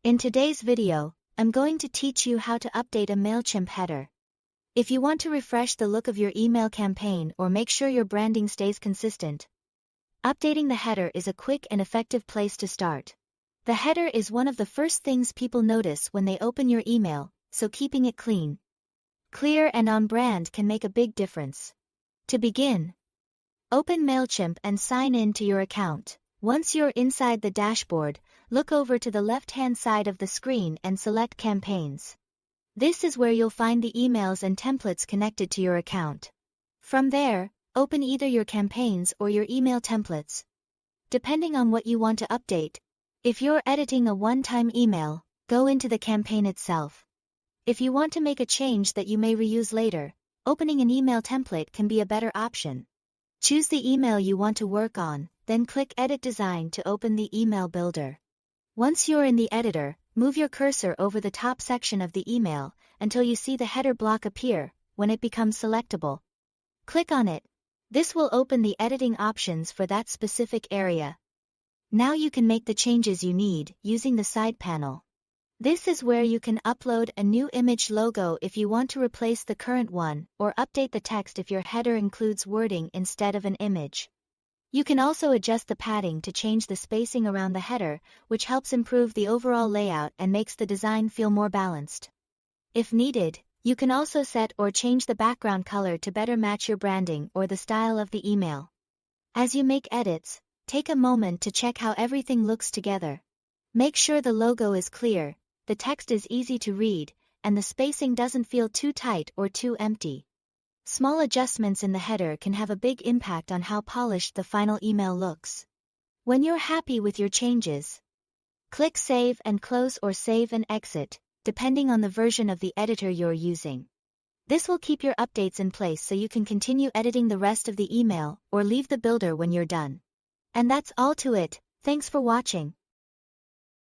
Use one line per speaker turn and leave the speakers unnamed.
In today's video, I'm going to teach you how to update a Mailchimp header. If you want to refresh the look of your email campaign or make sure your branding stays consistent, updating the header is a quick and effective place to start. The header is one of the first things people notice when they open your email, so keeping it clean, clear and on brand can make a big difference. To begin, open Mailchimp and sign in to your account. Once you're inside the dashboard, look over to the left-hand side of the screen and select Campaigns. This is where you'll find the emails and templates connected to your account. From there, open either your campaigns or your email templates, depending on what you want to update. If you're editing a one-time email, go into the campaign itself. If you want to make a change that you may reuse later, opening an email template can be a better option. Choose the email you want to work on, then click Edit Design to open the email builder. Once you're in the editor, move your cursor over the top section of the email until you see the header block appear. When it becomes selectable, click on it. This will open the editing options for that specific area. Now you can make the changes you need using the side panel. This is where you can upload a new image logo if you want to replace the current one, or update the text if your header includes wording instead of an image. You can also adjust the padding to change the spacing around the header, which helps improve the overall layout and makes the design feel more balanced. If needed, you can also set or change the background color to better match your branding or the style of the email. As you make edits, take a moment to check how everything looks together. Make sure the logo is clear, the text is easy to read, and the spacing doesn't feel too tight or too empty. Small adjustments in the header can have a big impact on how polished the final email looks. When you're happy with your changes, click Save and Close or Save and Exit, depending on the version of the editor you're using. This will keep your updates in place so you can continue editing the rest of the email or leave the builder when you're done. And that's all to it. Thanks for watching.